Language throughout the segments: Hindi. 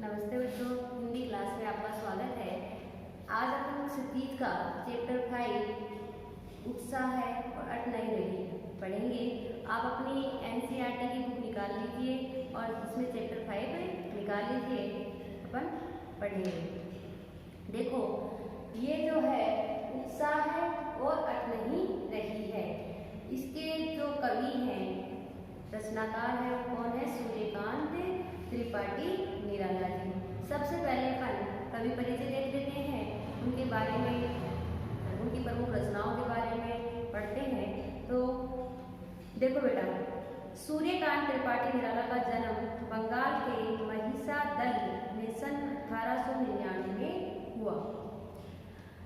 नमस्ते बच्चों, हिंदी क्लास में आपका स्वागत है। आज अपन संगीत का चैप्टर 5 उत्साह है और अट नहीं रही पढ़ेंगे। आप अपनी एनसीईआरटी की बुक निकाल लीजिए और इसमें चैप्टर 5 निकाल लीजिए, अपन पढ़ेंगे। देखो, ये जो है उत्साह है और अट नहीं रही है। इसके जो कवि हैं, रचनाकार है, वो कौन है? सूर्यकांत त्रिपाठी निराला जी। सबसे पहले अपन कवि परिचय देख लेते हैं, उनके बारे में, उनकी प्रमुख रचनाओं के बारे में पढ़ते हैं। तो देखो बेटा, सूर्यकांत त्रिपाठी निराला का जन्म बंगाल के महिषादल में सन 1899 में हुआ।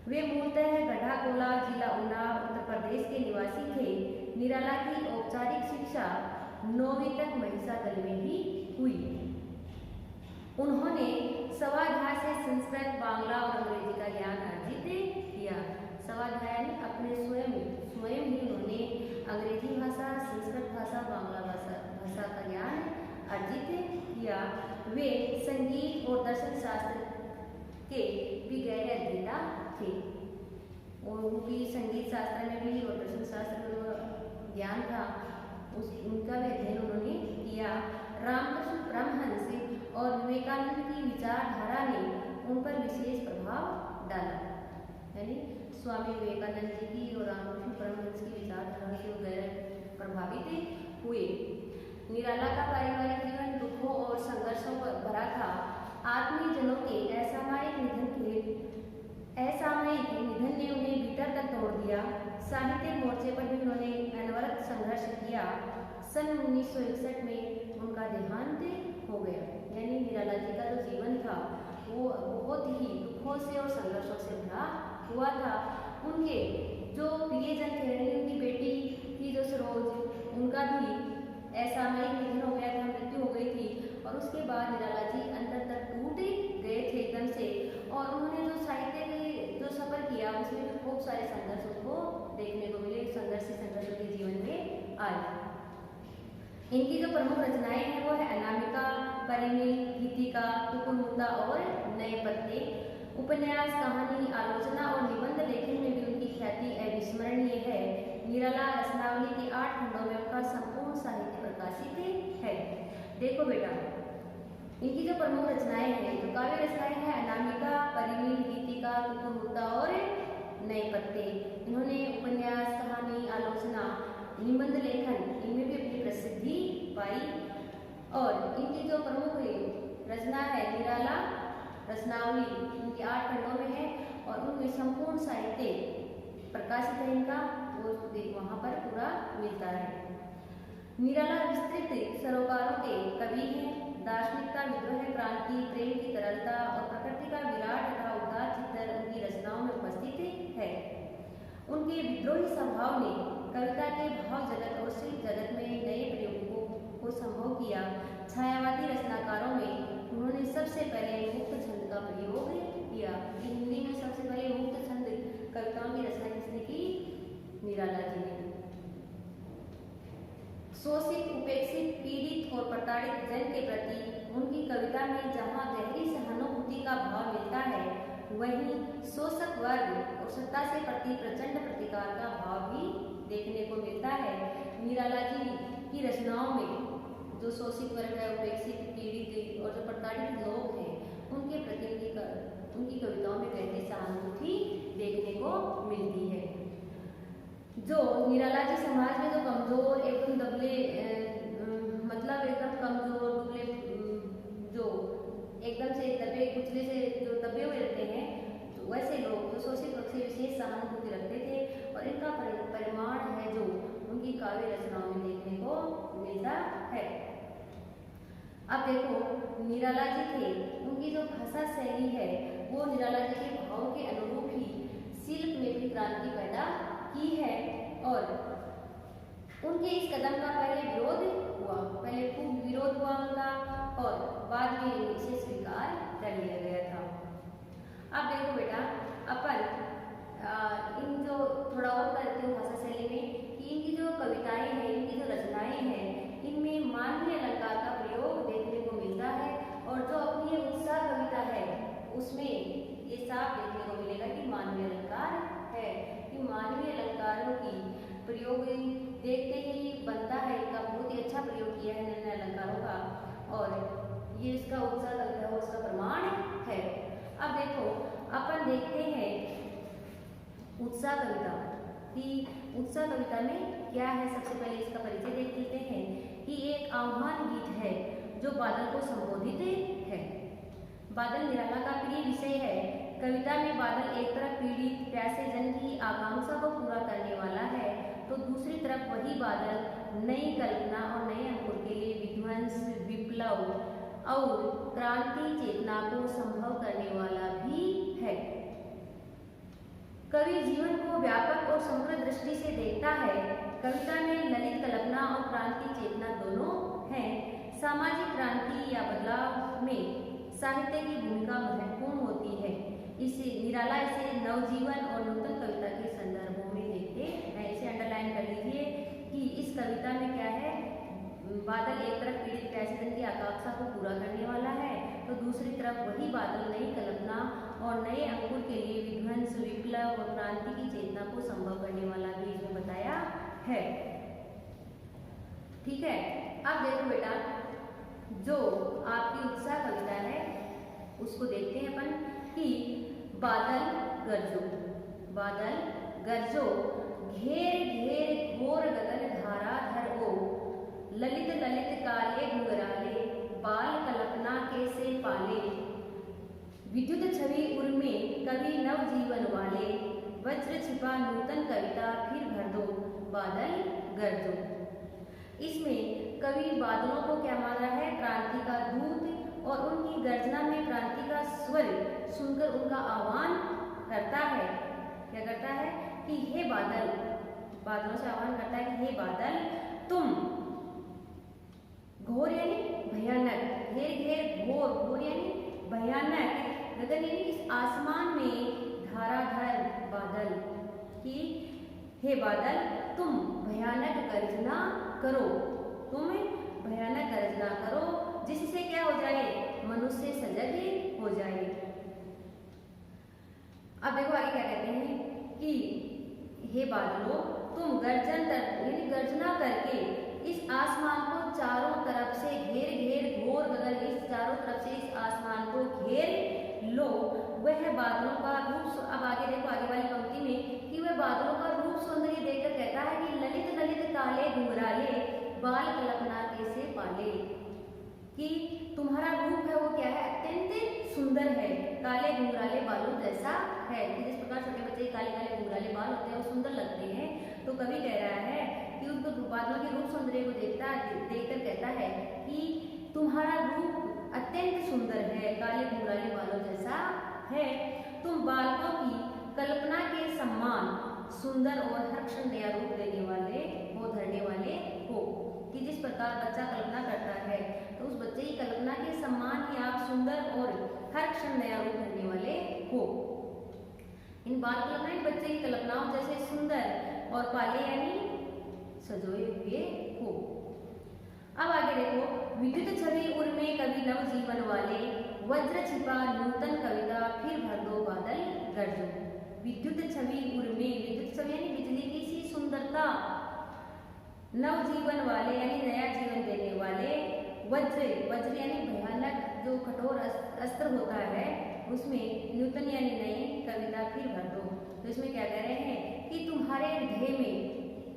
वे मूलतः गढ़ाकोला, जिला उन्नाव, उत्तर प्रदेश के निवासी थे। निराला की औपचारिक शिक्षा 9वीं तक महिषादल में ही हुई। उन्होंने स्वाध्याय से संस्कृत, बांग्ला और अंग्रेजी का ज्ञान अर्जित किया। स्वाध्याय ने अपने स्वयं ही उन्होंने अंग्रेजी भाषा, संस्कृत भाषा, बांग्ला भाषा का ज्ञान अर्जित किया। वे संगीत और दर्शन शास्त्र के भी गहरे अध्येता थे। उनकी संगीत शास्त्र में भी और दर्शन शास्त्र में ज्ञान था, उनका भी अध्ययन उन्होंने किया। रामकृष्ण परमहंस और विवेकानंद की विचारधारा ने उन पर विशेष प्रभाव डाला। यानी स्वामी विवेकानंद जी की और रामकृष्ण परमहंस की विचारधारा से वो गहरे प्रभावित हुए। निराला का पारिवारिक जीवन दुखों और संघर्षों पर भरा था। आत्मीयजनों के असामयिक निधन ने उन्हें भीतर तक तोड़ दिया। साहित्यिक मोर्चे पर भी उन्होंने अनवरत संघर्ष किया। सन 1961 में उनका देहांत हो गया। यानी निराला जी का जो जीवन था वो बहुत ही दुखों से और संघर्षों से भरा हुआ था। उनके जो प्रियजन थे, उनकी बेटी थी जो सरोज, उनका भी असामयिक निधन हो गया था, मृत्यु हो गई थी। और उसके बाद निराला जी अंतर तक टूट गए थे एकदम से। और उन्होंने जो साहित्य के जो सफर किया उसमें भी खूब सारे संघर्ष उनको देखने को मिले। संघर्ष उनके जीवन में आए। इनकी जो प्रमुख रचनाएं हैं वो है अनामिका, परिमल, गीतिका, टुकुर-मुद्दा और नए पत्ते। उपन्यास, कहानी, आलोचना और निबंध लेखन में भी उनकी ख्याति अविस्मरणीय है। निराला रचनावली के 8 खंडों में उनका संपूर्ण साहित्य प्रकाशित है। देखो बेटा, इनकी जो प्रमुख रचनाएं हैं, जो काव्य रचनाएं हैं, अनामिका, परिमल, गीतिका, टुकुर-मुद्दा और नए पत्ते। इन्होंने उपन्यास, कहानी, आलोचना, निबंध लेखन, इनमें भी अपनी प्रसिद्धि पाई। और इनकी जो प्रमुख रचना है निराला रचनावली, इनके 8 खंडों में है और उनमें संपूर्ण साहित्य प्रकाशित है। इनका वो वहाँ पर पूरा मिलता है। निराला विस्तृत सरोकारों के कवि हैं। दार्शनिकता, विद्रोह, क्रांति, प्रेम की तरलता और प्रकृति का विराट तथा उदार चित्र उनकी रचनाओं में उपस्थित है। उनके विद्रोही स्वभाव ने कविता के भाव जगत और शिल्प जगत में नए प्रयोगों को संभव किया। छायावादी रचनाकारों में उन्होंने सबसे पहले मुक्त छंद का प्रयोग किया। हिंदी में सबसे पहले मुक्त छंद कविताओं की रचना किसने की? निराला जी ने। शोषित, उपेक्षित, पीड़ित और प्रताड़ित जन के प्रति उनकी कविता में जहाँ गहरी सहानुभूति का भाव मिलता है, वहीं शोषक वर्ग और सत्ता से प्रति प्रचंड प्रतिकार का भाव भी देखने को मिलता है। निराला जी की रचनाओं में जो शोषित वर्ग है, उपेक्षित, पीड़ित और जो प्रताड़ित लोग हैं, उनके प्रति उनकी कविताओं में गहरी सहानुभूति देखने को मिलती है। जो निराला जी समाज में जो कमजोर, एकदम दबले, मतलब एकदम कमजोर, दुबले, जो एकदम से दबे कुचले से जो दबे हुए रहते हैं, तो वैसे लोग जो शोषित वर्ग से विशेष सहानुभूति रखते थे। और इनका परिमाण है जो उनकी काव्य रचनाओं में देखने को मिलता है। अब देखो, निराला जी के उनकी जो भाषा शैली है वो निराला जी के भाव के अनुरूप ही शिल्प में भी क्रांति पैदा की है। और उनके इस कदम का पहले विरोध हुआ, पहले खूब विरोध हुआ उनका, और बाद में इसे स्वीकार कर लिया गया था। अब देखो बेटा, अपन इन जो थोड़ा और करते हैं भाषा शैली में कि इनकी जो कविताएं हैं, इनकी जो रचनाएं हैं, इनमें मानवीय अलंकार का प्रयोग देखने को मिलता है। और जो अपनी उत्साह उसमें ये साफ देखने को मिलेगा कि मानवीय अलंकार है, कि मानवीय अलंकारों की प्रयोग देखते ही बनता है, इनका बहुत ही अच्छा प्रयोग किया है इन्होंने अलंकारों का, और ये इसका उत्साह कविता और उसका प्रमाण है। अब देखो अपन देखते हैं उत्साह कविता कि उत्साह कविता में क्या है। सबसे पहले इसका परिचय देख लेते हैं कि एक आह्वान गीत है जो बादल को संबोधित है। बादल निराला का प्रिय विषय है। कविता में बादल एक तरफ पीड़ित प्यासे जन की आकांक्षा को पूरा करने वाला है, तो दूसरी तरफ वही बादल नई कल्पना और नए अंकुर के लिए विध्वंस, विप्लव और क्रांति चेतना को संभव करने वाला भी है। कवि जीवन को व्यापक और समग्र दृष्टि से देखता है। कविता में ललित कल्पना और क्रांति चेतना दोनों हैं। सामाजिक क्रांति या बदलाव में साहित्य की भूमिका महत्वपूर्ण होती है। इसे निराला इसे नवजीवन और नूतन कविता के संदर्भों में देखते हैं। इसे अंडरलाइन कर लीजिए कि इस कविता में क्या है, बादल एक तरफ पीड़ित प्यासे जन की आकांक्षा को पूरा करने वाला है, तो दूसरी तरफ वही बादल नई कल्पना और नए अंकुर के लिए विध्वंस, विप्लव और क्रांति की चेतना को संभव करने वाला भी इसमें बताया है। ठीक है, अब देखो बेटा, जो आपकी उत्साह कविता है उसको देखते हैं अपन कि बादल गरजो, बादल गरजो, घेर घेर घोर गगन धारा धर ओ, ललित ललित काले घुंघराले, बाल कल्पना के से पाले, विद्युत छवि उर्मे कवि नव जीवन वाले, वज्र छिपा नूतन कविता फिर भर दो, बादल गरजो। इसमें कवि बादलों को क्या मान रहा है, क्रांति का दूत, और उनकी गर्जना में क्रांति का स्वर सुनकर उनका आह्वान करता है। क्या करता है कि हे बादल, बादलों से आह्वान करता है कि हे बादल तुम, घोर यानी भयानक, घेर घेर घोर, घोर यानी भयानक, गगन यानी इस आसमान में धाराधर बादल, कि हे बादल तुम भयानक गर्जना करो, तुम भयानक गर्जना करो, जिससे क्या हो जाए, मनुष्य सजग हो जाए। अब देखो आगे क्या कहते हैं कि हे बादलों तुम गर्जन यानी गर्जना करके इस आसमान को चारों तरफ से घेर घेर घोर गगन, इस चारों तरफ से इस आसमान को घेर लो, वह बादलों का रूप। अब आगे देखो आगे वाली पंक्ति में कि वह बादलों का रूप सौंदर्य देखकर कहता है कि ललित ललित काले घुंघराले, बाल कल्पना के से पाले, कि तुम्हारा रूप है वो क्या है, अत्यंत सुंदर है, काले घुंघराले बालों जैसा है। कि जिस प्रकार छोटे बच्चे काले काले घुंघराले बाल होते हैं वो सुंदर लगते हैं, तो कवि कह रहा है कि उनको बादलों के रूप सौंदर्य को देखकर कहता है कि तुम्हारा रूप अत्यंत सुंदर है, काले घुंघराले बालों जैसा है, तुम बालकों की कल्पना के सम्मान सुंदर और हर क्षण नया रूप देने वाले हो, धरने वाले हो। कि जिस प्रकार बच्चा कल्पना करता है तो उस बच्चे की कल्पना के सम्मान ही आप सुंदर और हर क्षण नया रूप धरने वाले हो। इन बाल कल्पना बच्चे की कल्पनाओं जैसे सुंदर और पाले यानी सजोए हुए हो। अब आगे देखो, विद्युत छवि उर्मे कवि नव जीवन वाले, वज्र छिपा नूतन कविता फिर भर दो, बादल गरजो। विद्युत छवि उर्मे, विद्युत छवि यानी बिजली की सी सुंदरता, नव जीवन वाले यानी नया जीवन देने वाले, वज्र, वज्र यानी भयानक जो कठोर अस्त्र होता है, उसमें नूतन यानी नई कविता फिर भर दो। तो इसमें क्या कह रहे हैं कि तुम्हारे हृदय में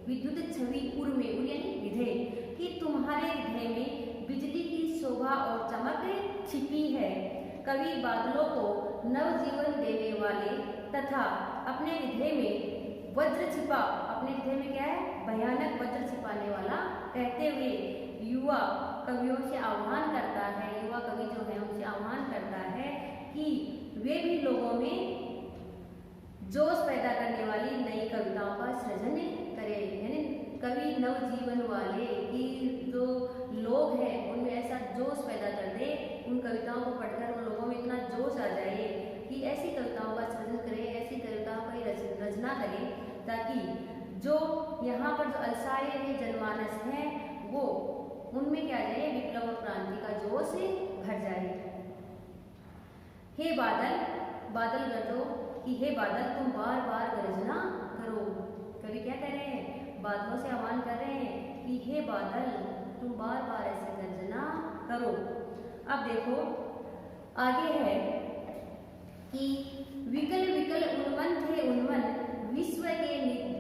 विद्युत छवि उर्मे, उर यानी हृदय, कि तुम्हारे हृदय में बिजली की शोभा और चमक छिपी है। कवि बादलों को नव जीवन देने वाले तथा अपने हृदय में वज्र छिपा, अपने हृदय में क्या है, भयानक वज्र छिपाने वाला कहते हुए युवा कवियों से आह्वान करता है, युवा कवि जो है उनसे आह्वान करता है कि वे भी लोगों में जोश पैदा करने वाली नई कविताओं का सृजन करें। यानी कवि नव जीवन वाले कि जो लोग हैं उनमें ऐसा जोश पैदा कर दे, उन कविताओं को पढ़कर उन लोगों में इतना जोश आ जाए कि ऐसी कविताओं का सृजन करें, ऐसी कविताओं की रचना करें, ताकि जो यहाँ पर जो अलसाए हुए जनमानस हैं वो उनमें क्या जाए, विप्लव और क्रांति का जोश भर जाए। हे बादल, बादल गरजो कि हे बादल तुम बार बार गर्जना करो। कवि क्या कह रहे हैं? बादलों से आह्वान कर रहे हैं कि हे बादल तुम बार बार ऐसे गर्जना करो। अब देखो आगे है कि विकल विकल उन्मन थे उन्मन, विश्व के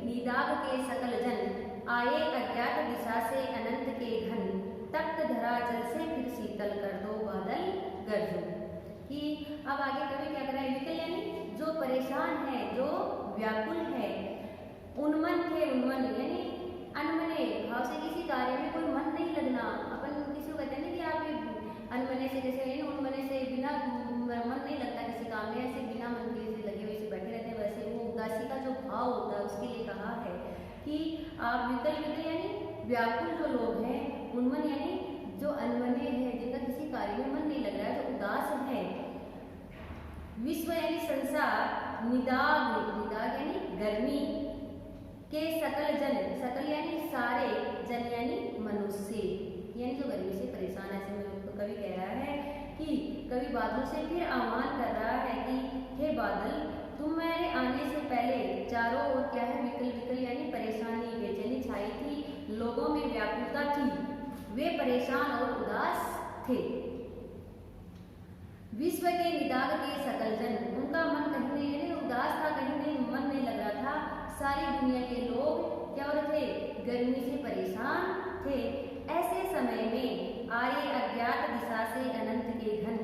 निदाग के सकल जन, आए अज्ञात दिशा से अनंत के घन, तप्त धरा जल से फिर शीतल कर दो बादल गरजो। कि अब आगे कवि क्या कर रहे हैं? विकल यानी जो परेशान है, जो व्याकुल है। उन्मन थे उन्मन यानी अनमने भाव से किसी कार्य में कोई मन नहीं लगना। अपन किसी को कहते हैं ना कि आप अनमने से, जैसे उनमने से बिना मन नहीं लगता किसी काम में, ऐसे बिना मन के से लगे हुए से बैठे रहते हैं, वैसे वो उदासी का जो भाव होता है उसके लिए कहा है कि आप विकल विकल यानी व्याकुल जो लोग हैं, उन्मन यानी जो अनमने हैं, जिनका किसी कार्य में मन नहीं लग रहा है, जो उदास है। विश्व यानी संसार, निदाग निदाग यानी गर्मी के सकल जन, सकल यानी सारे, जन यानी मनुष्य, यानी जो गर्मी से परेशान है। ऐसे में कवि कह रहा है कि कवि बादलों से फिर आह्वान कर रहा है कि हे बादल तुम्हारे आने से पहले चारों ओर क्या है? विकल विकल यानी परेशानी बेचैनी छाई थी, लोगों में व्याकुलता थी, वे परेशान और उदास थे। विश्व के निदाग के सकल जन, उनका मन कहीं नहीं यानी उदास था, कहीं नहीं मन नहीं लग रहा था। सारी दुनिया के लोग क्या हो रहे थे? गर्मी से परेशान थे। ऐसे समय में आए अज्ञात दिशा से अनंत के घन,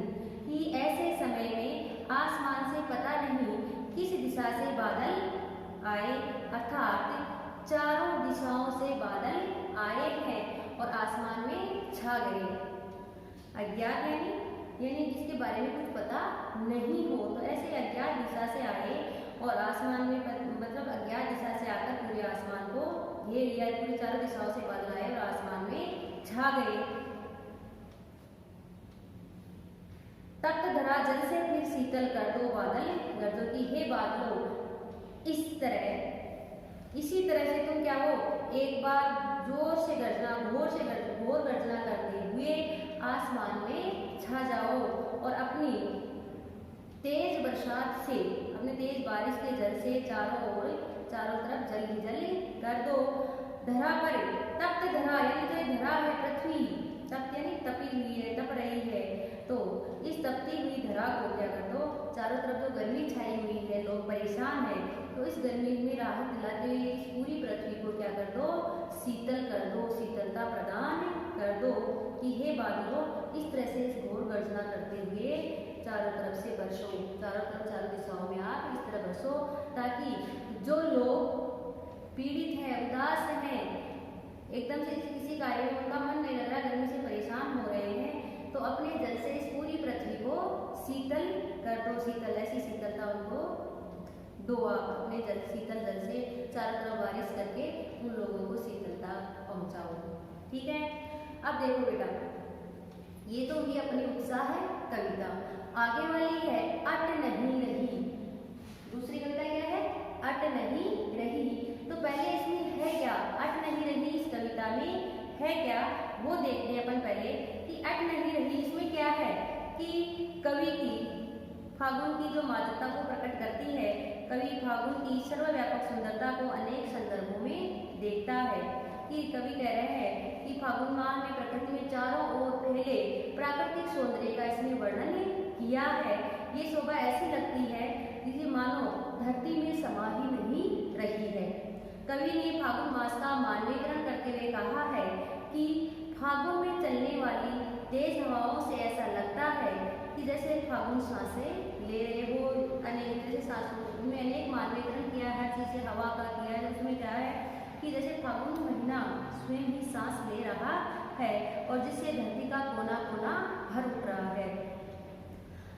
कि ऐसे समय में आसमान से पता नहीं किस दिशा से बादल आए, अर्थात चारों दिशाओं से बादल आए हैं और आसमान में छा गए। अज्ञात यानी जिसके बारे में कुछ पता नहीं हो, तो ऐसे अज्ञात दिशा से आए और आसमान में मतलब अज्ञात दिशा से आकर पूरे आसमान को घेर लिया, पूरी चारों दिशाओं से बादल आए और आसमान में छा गए। तप्त धरा जल से फिर शीतल कर दो बादल गरजो की हे बादलों, इस तरह इसी तरह से तुम क्या हो? एक बार जोर से गर्जना, घोर गर्जना करते हुए आसमान में छा जाओ और अपनी तेज बरसात से, अपने तेज बारिश के जल से चारों तरफ जल ही जल कर दो। धरा पर तप्त धरा यानी जो धरा है पृथ्वी, तप्त यानी तपी हुई है, तप रही है, तो इस तपती हुई धरा को क्या कर दो? चारों तरफ जो गर्मी छाई हुई है, लोग परेशान हैं, तो इस गर्मी में राहत दिलाते हुए इस पूरी पृथ्वी को क्या कर दो? शीतल कर दो, शीतलता प्रदान कर दो। कि हे बादलों इस तरह से इस घोर गर्जना करते हुए चारों तरफ से बरसो, चारों दिशाओं में आप इस तरह बरसो, ताकि जो लोग पीड़ित हैं, उदास हैं, एकदम से किसी कार्य में उनका मन नहीं लग रहा, गर्मी से परेशान हो रहे हैं, तो अपने जल से इस पूरी पृथ्वी को शीतल कर दो। शीतल ऐसी शीतलता उनको दो, आप अपने शीतल जल से चारों तरफ बारिश करके उन लोगों को शीतलता पहुंचाओ। ठीक है, अब देखो बेटा, ये तो हुई अपनी उत्साह है कविता। आगे वाली है अट नहीं रही। दूसरी कविता क्या है? अट नहीं रही। तो पहले इसमें है क्या? अट नहीं रही इस कविता में है क्या, वो देखते हैं अपन पहले कि अट नहीं रही इसमें क्या है। कि कवि की फागुन की जो मादकता को प्रकट करती है, कवि फागुन की सर्वव्यापक सुंदरता को अनेक संदर्भों में देखता है। कि कवि कह रहे हैं कि फागुन माह में प्रकृति में चारों ओर पहले प्राकृतिक सौंदर्य का इसमें वर्णन किया है। ये शोभा ऐसी लगती है जिसे मानो धरती में समा ही नहीं रही है। कवि ने फागुन मास का मानवीकरण करते हुए कहा है कि फागुन में चलने वाली तेज हवाओं से ऐसा लगता है कि जैसे फागुन सांसें ले रहे हो। अनेक जैसे सांसों में अनेक मानवीकरण किया है, हर चीज से हवा का किया है, उसमें क्या है कि जैसे फागुन महीना स्वयं ही सांस ले रहा है और जिससे धरती का कोना कोना भर उठ रहा है।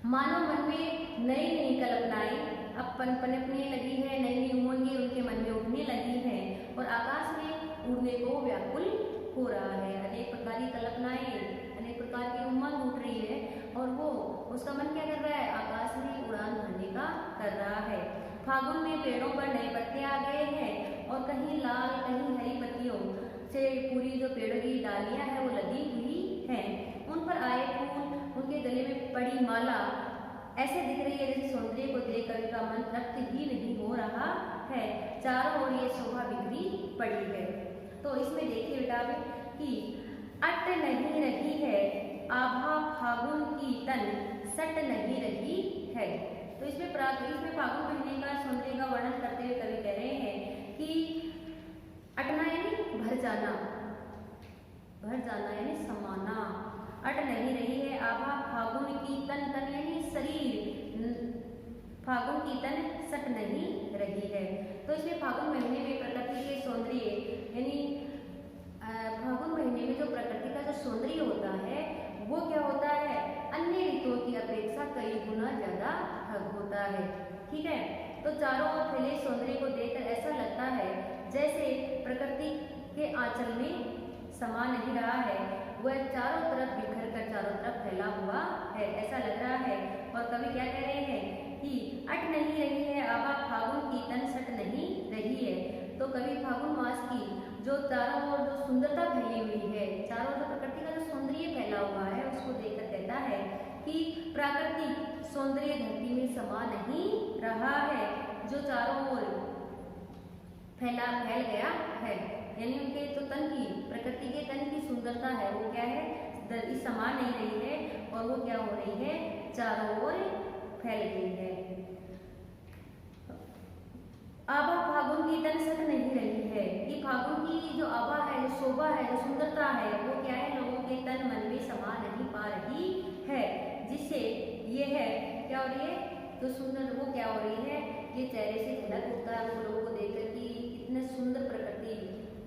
मानव मन में नई नई कल्पनाएं अब पनपने लगी है, नई नई उमंगें उनके मन में उठने लगी हैं और आकाश में उड़ने को व्याकुल हो रहा है। अनेक प्रकार की कल्पनाएं, अनेक प्रकार की उमंग उठ रही है और वो उसका मन क्या कर रहा है? आकाश में उड़ान भरने का कर रहा है। फागुन में पेड़ों पर नए पत्ते आ गए हैं और कहीं लाल कहीं हरी पत्तियों से पूरी जो पेड़ों की डालियां हैं वो लदी हुई हैं। उन पर आए फूल, उनके गले में पड़ी माला ऐसे दिख रही है जैसे सौंदर्य को देख कवि का मन तृप्त ही नहीं हो रहा है, चारों ओर ये शोभा बिखरी पड़ी है। तो इसमें देखिए बेटा कि अट नहीं रही है आभा फागुन की तन सट नहीं रही है। तो इसमें फागुन महीने का सौंदर्य का वर्णन करते हुए कवि कह रहे हैं कि अटना यानी भर जाना यानी समाना, अट नहीं रही है आभा फागुन की तन, तन यानी शरीर, फागुन की तन सट नहीं रही है। तो इसमें फागुन महीने में प्रकृति के सौंदर्य यानी फागुन महीने में जो प्रकृति का जो सौंदर्य होता है वो क्या होता है, अन्य ऋतुओं की अपेक्षा कई गुना ज्यादा होता है। ठीक है, तो चारों ओर फैले सौंदर्य को देखकर ऐसा लगता है जैसे प्रकृति के आंचल में समा नहीं रहा है, वह चारों तरफ बिखर कर चारों तरफ फैला हुआ है, ऐसा लग रहा है। और कवि क्या कह रहे हैं कि अट नहीं रही है आभा फागुन की तन सट नहीं रही है। तो कवि फागुन मास की जो चारों ओर जो सुंदरता फैली हुई है, चारों ओर प्रकृति का जो सौंदर्य फैला हुआ है उसको देखकर कहता है कि प्राकृतिक सौंदर्य धरती में समा नहीं रहा है, जो चारों ओर फैल गया है, यानी उनके तो तन की प्रकृति के तन की सुंदरता है वो क्या है, समा नहीं रही है और वो क्या हो रही है, चारों ओर फैल गई है। आभा फागुन की तन सट नहीं रही है, कि फागुन की जो आभा है, जो शोभा है, जो सुंदरता है वो क्या है, लोगों के तन मन में समा नहीं पा रही है, जिससे ये है क्या हो रही है, जो सुंदर वो क्या हो रही है, ये चेहरे से झलक उठता है उन लोगों को देखकर कि कितने सुंदर प्रकृति,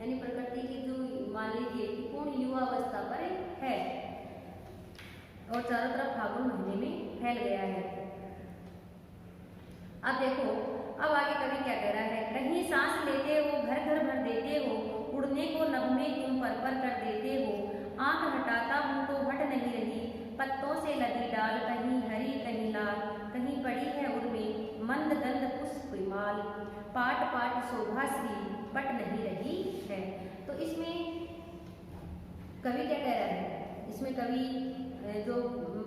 यानी प्रकृति की जो मान लीजिए कि पूर्ण युवावस्था पर है और चारों तरफ फागुन महीने में फैल गया है। अब देखो अब आगे कवि क्या कह रहा है, कहीं सांस लेते हो घर घर भर देते हो, उड़ने को नभ में तुम पर कर देते हो, आंख हटाता हूँ तो हट नहीं रही, पत्तों से लगी डाल कहीं हरी कहीं लाल, कहीं पड़ी है उर्मी मंद गंध पुष्प माल, पाट पाट शोभा श्री पट नहीं रही है। तो इसमें कवि क्या कह रहा है, इसमें कवि जो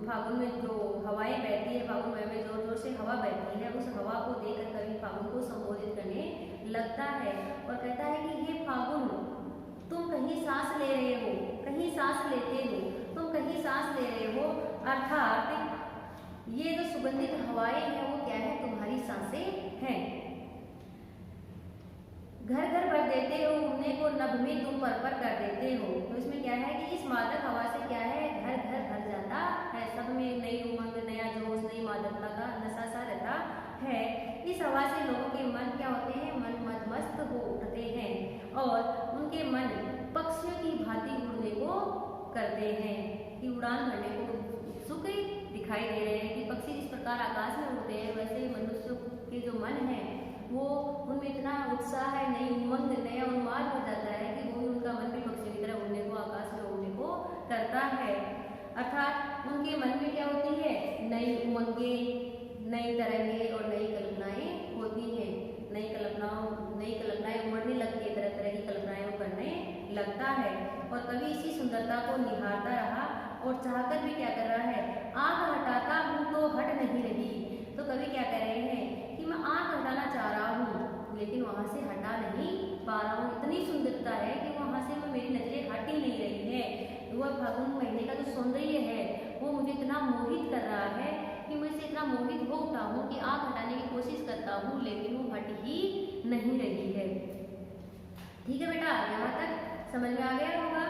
फागुन में जो हवाएं बहती है, फागुन में जोर जोर से हवा बहती है, उस हवा को देखकर कवि फागुन को संबोधित करने लगता है और कहता है कि हे फागुन, तुम कहीं सांस ले रहे हो, कहीं सांस लेते हो, तुम कहीं सांस ले रहे हो, अर्थात ये जो सुगंधित हवाएं हैं वो क्या है, तुम्हारी सांसें हैं। घर घर भर देते हो, उड़ने को नभ में तुम पर कर देते हो। तो इसमें क्या है कि इस मादक हवा से क्या है, घर घर भर जाता है, सब में नई उमंग, नया जोश, नई मादकता का नशा सा रहता है। इस हवा से लोगों के मन क्या होते हैं, मन मदमस्त हो उठते हैं और उनके मन पक्षियों की भांति उड़ने को करते हैं, कि उड़ान भरने को उत्सुक दिखाई दे रहे हैं, कि पक्षी जिस प्रकार आकाश में उड़ते हैं वैसे ही मनुष्य के जो मन है वो उनमें इतना उत्साह है, नई उमंग, नया उन्माद हो जाता है कि वो उनका मन भी पक्षी की तरह उड़ने को, आकाश में उड़ने को करता है। अर्थात उनके मन में क्या होती है, नई उमंगे, नई तरंगे और नई कल्पनाएं होती हैं, नई कल्पनाएं उमड़ने लगती है, तरह तरह की कल्पनाएं वो करने लगता है। और कभी इसी सुंदरता को निहारता रहा और चाहकर भी क्या कर रहा है, आंख हटाता हूँ तो हट नहीं रही। तो कवि क्या कह रहे हैं कि मैं आंख हटाना चाह रहा हूँ लेकिन वहां से हटा नहीं पा रहा हूँ, इतनी सुंदरता है कि वहां से मेरी नजरें हट ही नहीं रही है। वह फागुन महीने का जो सौंदर्य है वो मुझे इतना मोहित कर रहा है कि मैं इससे इतना मोहित हो उठा हूँ कि आंख हटाने की कोशिश करता हूँ लेकिन वो हट ही नहीं रही है। ठीक है बेटा, यहाँ तक समझ में आ गया होगा।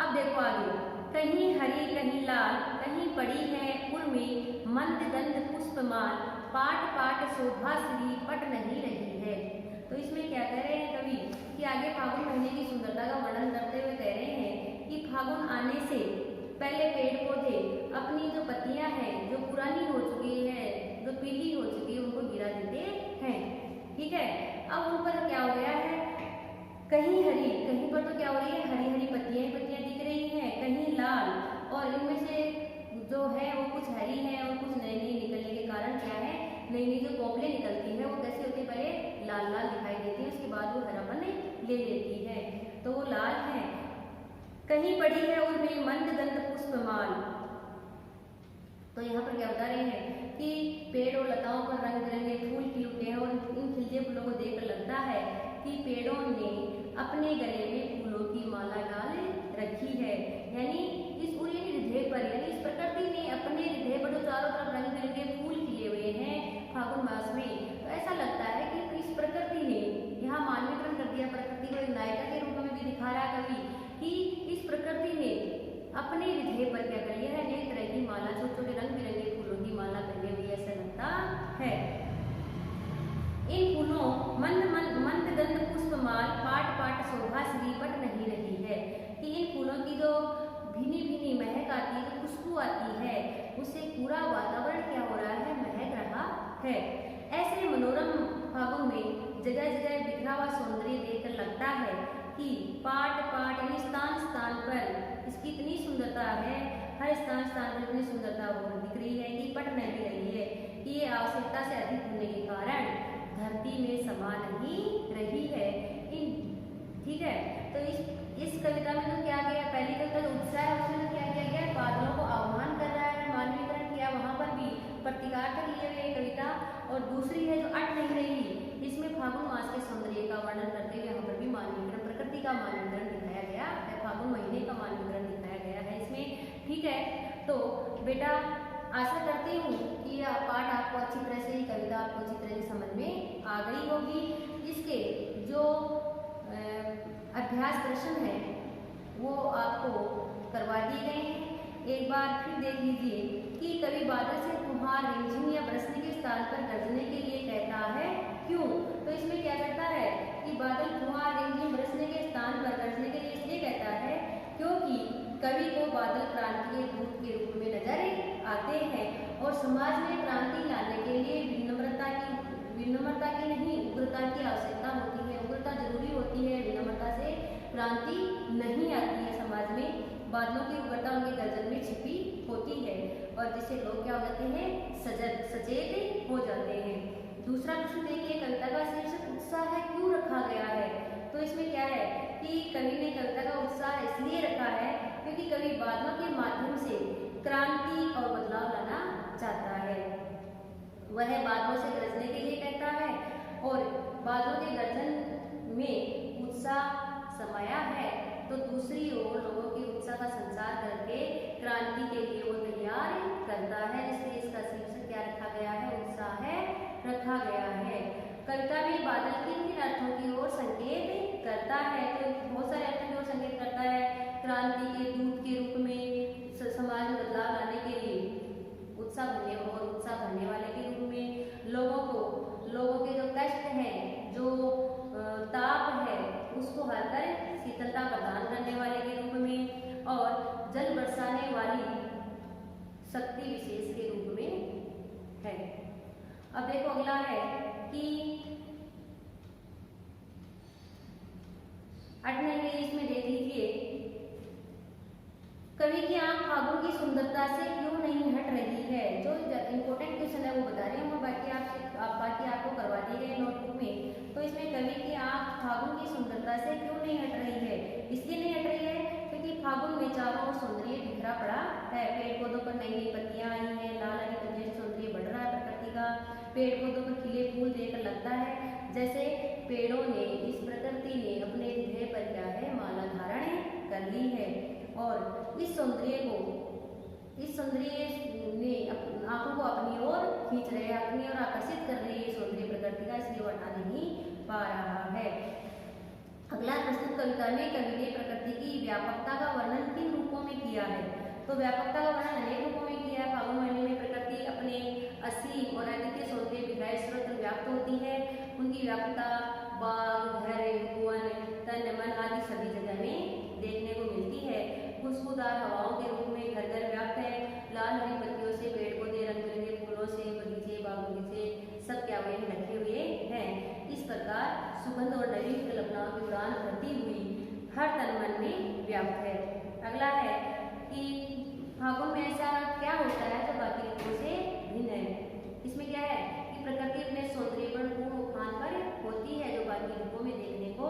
अब देखो आगे, कहीं हरी कहीं लाल, कहीं पड़ी है उर्मी मंद गंध पुष्प माल, पाट पाट शोभा श्री पट नहीं रही है। तो इसमें क्या कह रहे हैं कवि कि आगे फागुन महीने की सुंदरता का वर्णन करते हुए कह रहे हैं कि फागुन आने से पहले पेड़ पौधे अपनी जो पत्तियां हैं जो पुरानी हो चुकी है, जो पीली हो चुकी है, उनको गिरा देते हैं। ठीक है, अब उन पर क्या हो गया है, कहीं हरी, कहीं पर तो क्या हो रही है, हरी हरी पत्तियां दिख रही हैं, कहीं लाल, और इनमें से जो है वो कुछ हरी है और कुछ नई नई निकलने के कारण क्या है, नई नई जो पोपलें निकलती है वो कैसे होती है, पहले लाल लाल दिखाई देती है, उसके बाद वो हरापन ले लेती है, तो वो लाल है। कहीं पड़ी है उनमें मंद गंध पुष्प माल। तो यहाँ पर क्या बता रहे हैं कि पेड़ और लताओं पर रंग बिरंगे फूल खिल उठे हैं और इन खिलते फूलों को देखकर लगता है कि पेड़ों ने अपने गले में फूलों की माला डाल रखी है। यानी इस पूरे हृदय पर, यानी इस प्रकृति ने अपने हृदय पर जो चारों तरफ रंग बिरंगे फूल खिले हुए हैं फागुन मास में, तो ऐसा लगता है कि इस प्रकृति ने यहाँ मानवीकरण कर दिया। प्रकृति को एक नायिका के रूप में भी दिखा रहा है कवि कि इस प्रकृति ने अपने हृदय पर क्या कर लिया है, अनेक तरह की माला, छोटे छोटे रंग बिरंगे फूलों की माला पहने हुई ऐसा लगता है। इन फूलों मंद गंध पुष्पमाल पाट पाट शोभा श्रीपट नहीं रही है, कि इन फूलों की जो भीनी भीनी महक आती है, जो खुशबू आती है, उससे पूरा वातावरण क्या हो रहा है, महक रहा है। ऐसे मनोरम फागुन में जगह जगह बिखरा हुआ सौंदर्य देखकर लगता है कि पाट पाट यानी स्थान स्थान पर इसकी इतनी सुंदरता है, हर स्थान स्थान पर इतनी सुंदरता और दिख रही है कि पट नहीं रही है, कि ये आवश्यकता से अधिक होने के कारण धरती में समा नहीं रही है। ठीक है, तो इस कविता में तो क्या किया, पहली कविता जो उत्साह है उसमें तो क्या किया गया, बादलों को आह्वान कर रहा है, मानवीकरण किया, वहां पर भी प्रतिकार लिए हुए कविता। और दूसरी है जो अट नहीं रही, इसमें फागुन मास के सौंदर्य का वर्णन करते हुए यहाँ पर भी मानवीकरण, प्रकृति का मानवीकरण दिखाया गया है, फागुन महीने का मानवीकरण दिखाया गया है इसमें। ठीक है, तो बेटा आशा करती हूँ कि यह पाठ आपको अच्छी तरह से, कविता आपको अच्छी तरह से समझ में आ गई होगी। इसके जो अभ्यास प्रश्न है वो आपको करवा दिए गए हैं। एक बार फिर देख लीजिए कि कवि बादल से फुहार रिमझिम या बरसने के स्थान पर गरजने के लिए कहता है क्यों। तो इसमें क्या करता है कि बादल फुहार रिमझिम बरसने के स्थान पर गरजने के लिए इसलिए कहता है क्योंकि कवि को बादल क्रांति के दूत के रूप में नजर आते हैं और समाज में क्रांति लाने के लिए विनम्रता की नहीं उग्रता की आवश्यकता होती है। उग्रता जरूरी होती है, विनम्रता से क्रांति नहीं आती है समाज में। बादलों की उग्रता उनके गर्जन में छिपी होती है और जिससे लोग क्या हो जाते हैं, सचेत हो जाते हैं। दूसरा प्रश्न देखिए, कविता का शीर्षक उत्साह है क्यों रखा गया है। तो इसमें क्या है कि कवि ने कविता का उत्साह इसलिए रखा है क्योंकि कवि बादलों के माध्यम से क्रांति और बदलाव लाना चाहता है। वह बादलों से गरजने के लिए कहता है और बादलों के गर्जन में उत्साह समाया है, तो दूसरी ओर लोगों के उत्साह का संचार करके क्रांति के लिए वो तैयार करता है। इसलिए इसका शीर्षक क्या रखा गया है, उत्साह है रखा गया है। कविता में बादल किन अर्थों की ओर संकेत करता है, तो बहुत सारे अर्थों की ओर संकेत करता है। क्रांति के दूत के रूप में, समाज में बदलाव लाने के लिए उत्साह भरने वाले के रूप में, लोगों के जो कष्ट है, जो ताप है, उसको हरकर शीतलता प्रदान करने वाले के रूप में, और जल बरसाने वाली शक्ति विशेष के रूप में है। अब देखो अगला है कि 8 इसमें देख लीजिए, कवि की आंख फागुन की सुंदरता से क्यों नहीं हट रही है। जो इम्पोर्टेंट क्वेश्चन है वो बता रही हूँ मैं, बाकी आपको करवा दिए गए नोटबुक में। तो इसमें कवि की आंख फागुन की सुंदरता से क्यों नहीं हट रही है, इसलिए नहीं हट रही है क्योंकि फागुन में चारों ओर सौंदर्य बिखरा पड़ा है। पेड़ पौधों पर नई नई पत्तियां आई हैं, लाल हरी पत्तियों से सौंदर्य बढ़ रहा है प्रकृति का। पेड़ पौधों पर खिले फूल देखकर लगता है जैसे पेड़ों ने, इस प्रकृति ने अपने हृदय पर क्या है, माला धारण कर ली है। और इस सौंदर्य ने आंखों को अपनी ओर खींच रहे हैं, अपनी ओर आकर्षित कर रही है सौंदर्य प्रकृति का, इसलिए हटा नहीं पा रहा है। अगला प्रस्तुत कविता में कवि ने प्रकृति की व्यापकता का वर्णन किन रूपों में किया है। तो व्यापकता का वर्णन अनेक रूपों में किया है। फागुन महीने में प्रकृति अपने असीम और अद्वितीय सौंदर्य बिखराए सर्वत्र व्याप्त होती है। उनकी व्यापकता बाग, घर, वन, तन, मन आदि सभी जगह में देखने को मिलती है। खुशबूदार हवाओं के रूप में घर घर व्याप्त है। लाल हरी पत्तियों से, पेड़ पौधे, रंग बिरंगे फूलों से, बगीचे बागीचे सब क्या हुए ढके हुए हैं। इस प्रकार सुगंध और नवीन कल्पनाओं की उड़ान भरती हुई हर तन मन में व्याप्त है। अगला है कि फागुन में ऐसा क्या होता है जो बाकी ऋतुओं से भिन्न है। इसमें क्या है कि प्रकृति अपने सौंदर्य पर पूर्ण उफान पर होती है, जो बाकी ऋतुओं में देखने को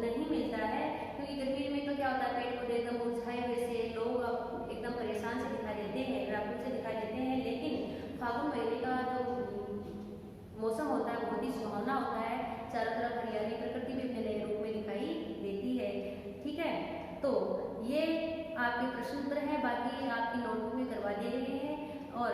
नहीं मिलता है। क्योंकि गर्मी में तो क्या होता है, पेड़ पौधे एकदम मुरझाए हुए से, लोग एकदम परेशान से दिखाई देते हैं, व्याकुल से दिखाई देते हैं। लेकिन फागुन महीने का जो प्रश्न उत्तर है, बाकी आपकी नोटबुक में करवा दिए गए हैं। और